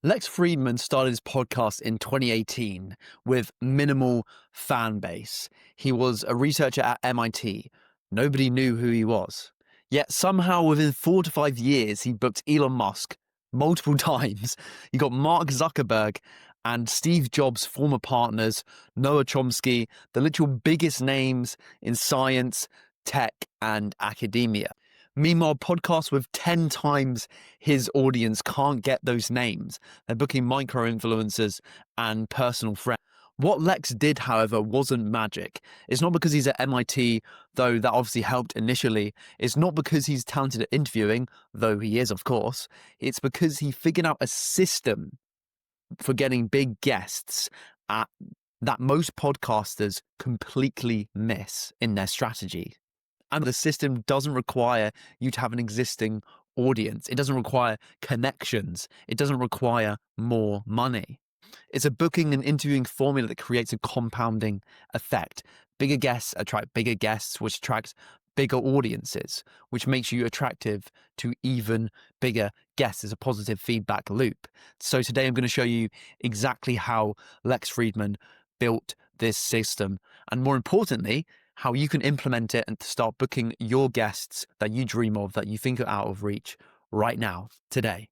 Lex Friedman started his podcast in 2018 with minimal fan base. He was a researcher at MIT. Nobody knew who he was. Yet somehow within 4 to 5 years, he booked Elon Musk multiple times. You got Mark Zuckerberg and Steve Jobs' former partners, Noah Chomsky, the literal biggest names in science, tech, and academia. Meanwhile, podcasts with 10 times his audience can't get those names. They're booking micro-influencers and personal friends. What Lex did, however, wasn't magic. It's not because he's at MIT, though that obviously helped initially. It's not because he's talented at interviewing, though he is, of course. It's because he figured out a system for getting big guests that most podcasters completely miss in their strategy. And the system doesn't require you to have an existing audience. It doesn't require connections. It doesn't require more money. It's a booking and interviewing formula that creates a compounding effect. Bigger guests attract bigger guests, which attracts bigger audiences, which makes you attractive to even bigger guests. As a positive feedback loop. So today I'm going to show you exactly how Lex Friedman built this system, and more importantly, how you can implement it and start booking your guests that you dream of, that you think are out of reach right now, today.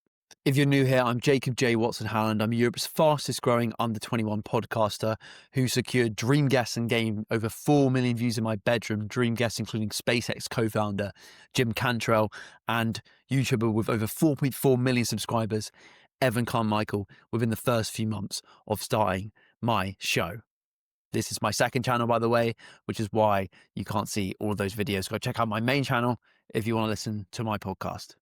If you're new here, I'm Jacob J. Watson-Howland. I'm Europe's fastest growing under 21 podcaster who secured dream guests and gained over 4 million views in my bedroom. Dream guests including SpaceX co-founder Jim Cantrell and YouTuber with over 4.4 million subscribers, Evan Carmichael, within the first few months of starting my show. This is my second channel, by the way, which is why you can't see all of those videos. Go check out my main channel if you want to listen to my podcast.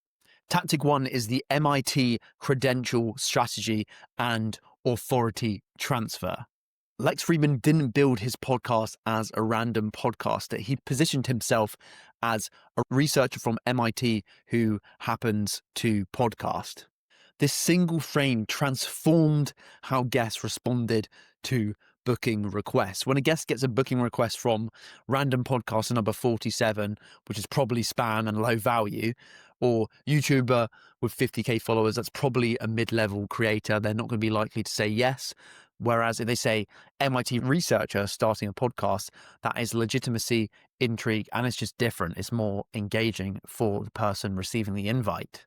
Tactic 1 is the MIT Credential strategy and authority transfer. Lex Friedman didn't build his podcast as a random podcaster. He positioned himself as a researcher from MIT who happens to podcast. This single frame transformed how guests responded to booking requests. When a guest gets a booking request from random podcaster number 47, which is probably spam and low value, or YouTuber with 50k followers, that's probably a mid-level creator. They're not going to be likely to say yes. Whereas if they say MIT researcher starting a podcast, that is legitimacy, intrigue, and it's just different. It's more engaging for the person receiving the invite.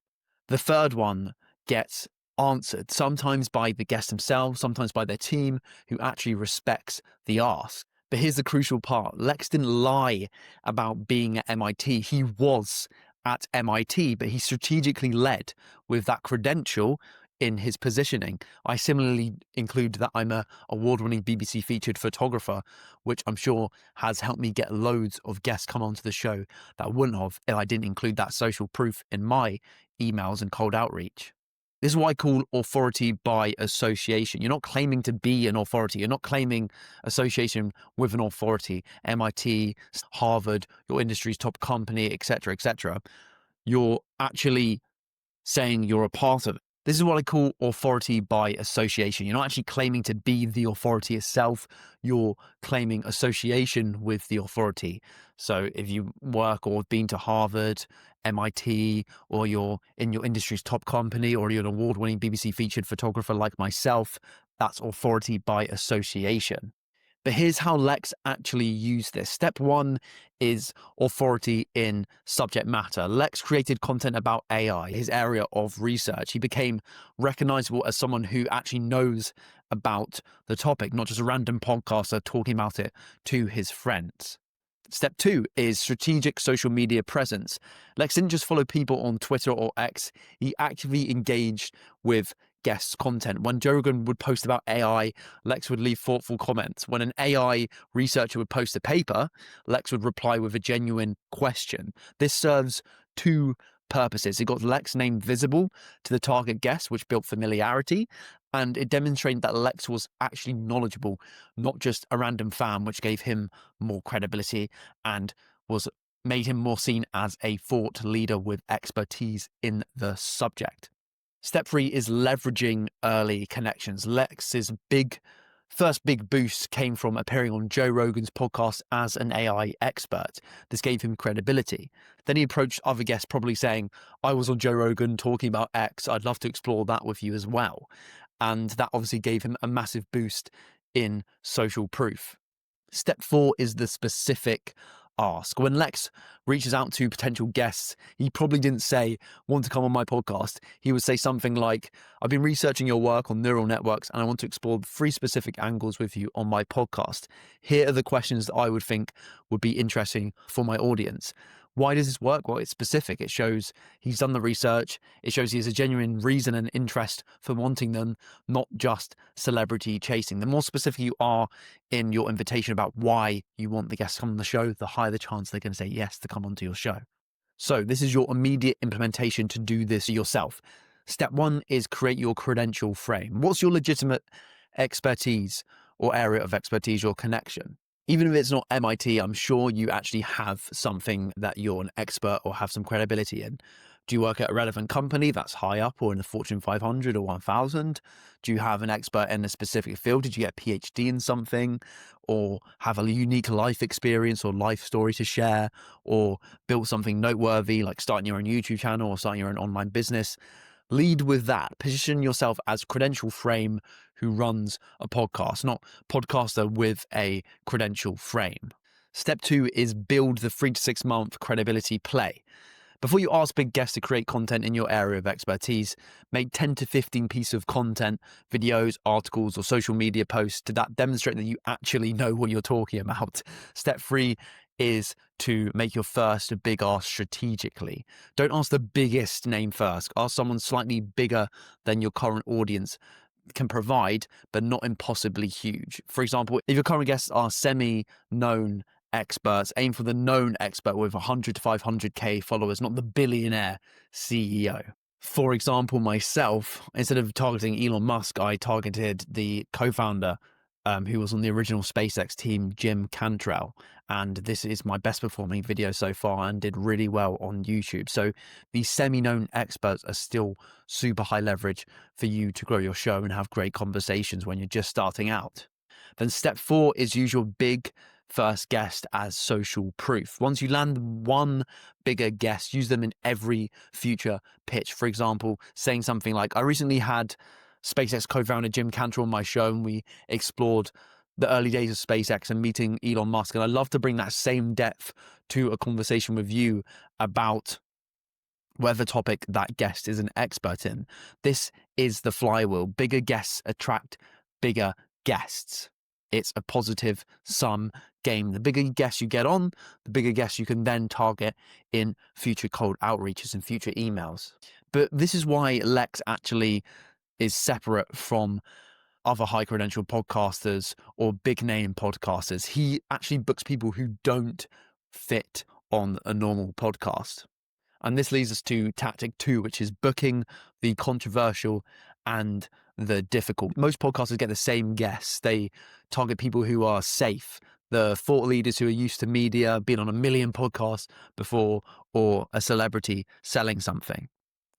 The third one gets answered, sometimes by the guest themselves, sometimes by their team who actually respects the ask. But here's the crucial part. Lex didn't lie about being at MIT. He was at MIT, but he strategically led with that credential in his positioning. I similarly include that I'm a award-winning BBC featured photographer, which I'm sure has helped me get loads of guests come onto the show that I wouldn't have if I didn't include that social proof in my emails and cold outreach. This is what I call authority by association. You're not claiming to be an authority. You're not claiming association with an authority, MIT, Harvard, your industry's top company, etc., etc. You're actually saying you're a part of it. This is what I call authority by association. You're not actually claiming to be the authority itself. You're claiming association with the authority. So if you work or have been to Harvard, MIT, or you're in your industry's top company, or you're an award-winning BBC featured photographer like myself, that's authority by association. But here's how Lex actually used this. Step 1 is authority in subject matter. Lex created content about AI, his area of research. He became recognizable as someone who actually knows about the topic, not just a random podcaster talking about it to his friends. Step 2 is strategic social media presence. Lex didn't just follow people on Twitter or X. He actively engaged with guests' content. When Joe Rogan would post about AI, Lex would leave thoughtful comments. When an AI researcher would post a paper, Lex would reply with a genuine question. This serves 2 purposes. It got Lex name visible to the target guest, which built familiarity, and it demonstrated that Lex was actually knowledgeable, not just a random fan, which gave him more credibility and made him more seen as a thought leader with expertise in the subject. Step 3 is leveraging early connections. Lex's big First big boost came from appearing on Joe Rogan's podcast as an AI expert. This gave him credibility. Then he approached other guests, probably saying, I was on Joe Rogan talking about X. I'd love to explore that with you as well. And that obviously gave him a massive boost in social proof. Step 4 is the specific ask. When Lex reaches out to potential guests, he probably didn't say, want to come on my podcast. He would say something like, I've been researching your work on neural networks and I want to explore 3 specific angles with you on my podcast. Here are the questions that I would think would be interesting for my audience. Why does this work? Well, it's specific. It shows he's done the research. It shows he has a genuine reason and interest for wanting them, not just celebrity chasing. The more specific you are in your invitation about why you want the guests to come on the show, the higher the chance they're going to say yes to come onto your show. So this is your immediate implementation to do this yourself. Step 1 is create your credential frame. What's your legitimate expertise or area of expertise, your connection? Even if it's not MIT, I'm sure you actually have something that you're an expert or have some credibility in. Do you work at a relevant company that's high up or in the Fortune 500 or 1000? Do you have an expert in a specific field? Did you get a PhD in something or have a unique life experience or life story to share or build something noteworthy like starting your own YouTube channel or starting your own online business? Lead with that. Position yourself as credential frame who runs a podcast, not podcaster with a credential frame. Step 2 is build the 3 to 6 month credibility play. Before you ask big guests to create content in your area of expertise, make 10 to 15 pieces of content, videos, articles, or social media posts to that demonstrate that you actually know what you're talking about. Step 3 is to make your first big ask strategically. Don't ask the biggest name first. Ask someone slightly bigger than your current audience can provide, but not impossibly huge. For example, if your current guests are semi-known experts, aim for the known expert with 100 to 500k followers, not the billionaire CEO. For example, myself, instead of targeting Elon Musk, I targeted the co-founder who was on the original SpaceX team, Jim Cantrell. And this is my best performing video so far and did really well on YouTube. So these semi-known experts are still super high leverage for you to grow your show and have great conversations when you're just starting out. Then step 4 is use your big first guest as social proof. Once you land one bigger guest, use them in every future pitch. For example, saying something like, I recently had SpaceX co-founder Jim Cantrell on my show and we explored the early days of SpaceX and meeting Elon Musk. And I'd love to bring that same depth to a conversation with you about whatever topic that guest is an expert in. This is the flywheel. Bigger guests attract bigger guests. It's a positive sum game. The bigger guests you get on, the bigger guests you can then target in future cold outreaches and future emails. But this is why Lex actually is separate from other high credential podcasters or big name podcasters. He actually books people who don't fit on a normal podcast. And this leads us to tactic 2, which is booking the controversial and the difficult. Most podcasters get the same guests. They target people who are safe, the thought leaders who are used to media, been on a million podcasts before, or a celebrity selling something.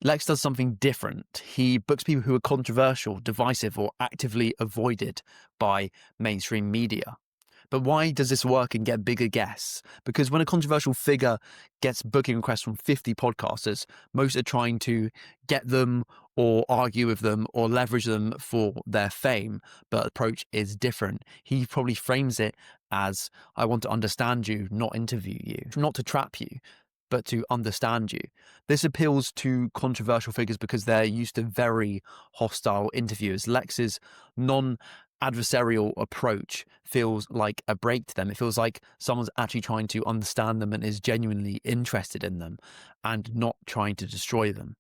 Lex does something different. He books people who are controversial, divisive, or actively avoided by mainstream media. But why does this work and get bigger guests? Because when a controversial figure gets booking requests from 50 podcasters, most are trying to get them or argue with them or leverage them for their fame. But the approach is different. He probably frames it as, I want to understand you, not interview you, not to trap you, but to understand you. This appeals to controversial figures because they're used to very hostile interviewers. Lex's non-adversarial approach feels like a break to them. It feels like someone's actually trying to understand them and is genuinely interested in them and not trying to destroy them.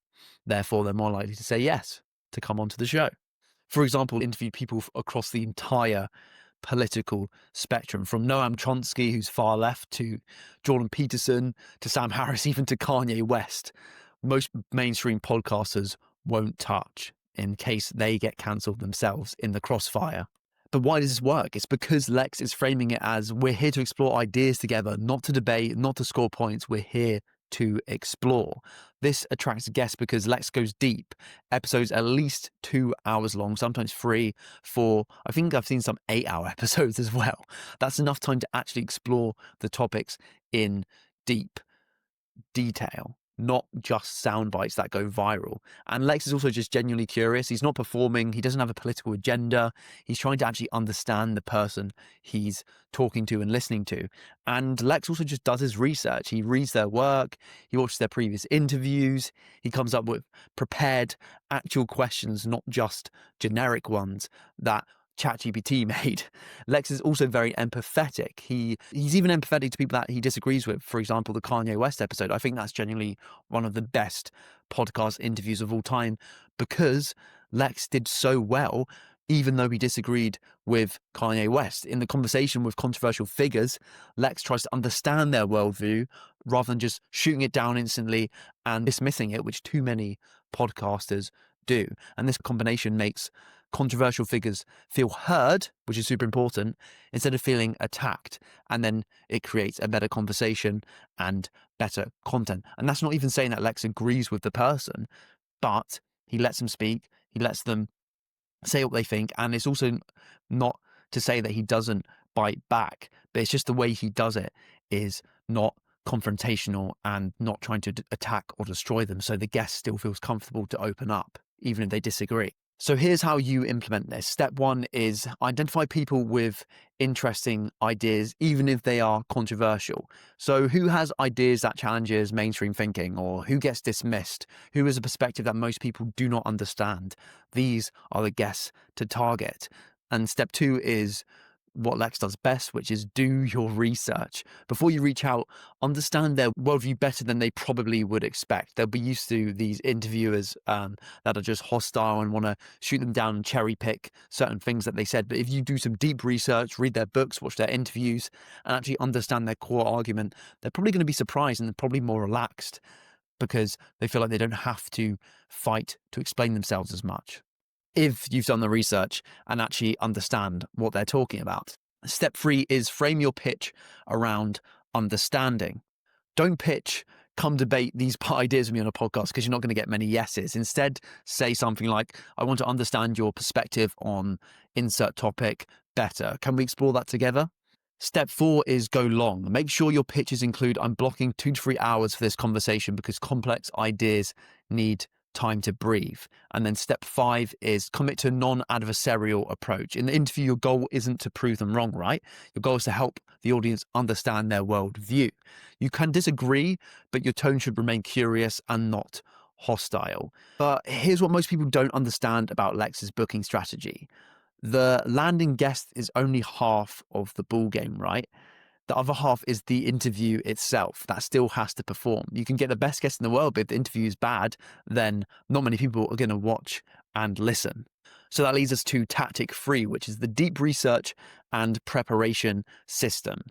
Therefore, they're more likely to say yes to come onto the show. For example, interview people across the entire political spectrum, from Noam Chomsky, who's far left, to Jordan Peterson, to Sam Harris, even to Kanye West. Most mainstream podcasters won't touch in case they get cancelled themselves in the crossfire. But why does this work? It's because Lex is framing it as, we're here to explore ideas together, not to debate, not to score points. We're here to explore. This attracts guests because Lex goes deep. Episodes at least 2 hours long, sometimes 3, 4. I think I've seen some 8-hour episodes as well. That's enough time to actually explore the topics in deep detail, not just sound bites that go viral. And Lex is also just genuinely curious. He's not performing. He doesn't have a political agenda. He's trying to actually understand the person he's talking to and listening to. And Lex also just does his research. He reads their work. He watches their previous interviews. He comes up with prepared actual questions, not just generic ones that ChatGPT made. Lex is also very empathetic. He's even empathetic to people that he disagrees with. For example, the Kanye West episode. I think that's genuinely one of the best podcast interviews of all time because Lex did so well, even though he disagreed with Kanye West. In the conversation with controversial figures, Lex tries to understand their worldview rather than just shooting it down instantly and dismissing it, which too many podcasters do. And this combination makes controversial figures feel heard, which is super important, instead of feeling attacked. And then it creates a better conversation and better content. And that's not even saying that Lex agrees with the person, but he lets them speak, he lets them say what they think. And it's also not to say that he doesn't bite back, but it's just the way he does it is not confrontational and not trying to attack or destroy them. So the guest still feels comfortable to open up, even if they disagree. So here's how you implement this. Step 1 is identify people with interesting ideas, even if they are controversial. So who has ideas that challenges mainstream thinking, or who gets dismissed? Who has a perspective that most people do not understand? These are the guests to target. And step 2 is what Lex does best, which is do your research. Before you reach out, understand their worldview better than they probably would expect. They'll be used to these interviewers that are just hostile and want to shoot them down and cherry pick certain things that they said. But if you do some deep research, read their books, watch their interviews, and actually understand their core argument, they're probably going to be surprised and they're probably more relaxed because they feel like they don't have to fight to explain themselves as much, if you've done the research and actually understand what they're talking about. Step 3 is frame your pitch around understanding. Don't pitch, come debate these ideas with me on a podcast, because you're not going to get many yeses. Instead, say something like, I want to understand your perspective on insert topic better. Can we explore that together? Step 4 is go long. Make sure your pitches include, I'm blocking 2 to 3 hours for this conversation because complex ideas need time to breathe. And then step 5 is commit to a non-adversarial approach. In the interview, your goal isn't to prove them wrong, right? Your goal is to help the audience understand their worldview. You can disagree, but your tone should remain curious and not hostile. But here's what most people don't understand about Lex's booking strategy. The landing guest is only half of the ball game, right? The other half is the interview itself that still has to perform. You can get the best guest in the world, but if the interview is bad, then not many people are going to watch and listen. So that leads us to tactic 3, which is the deep research and preparation system.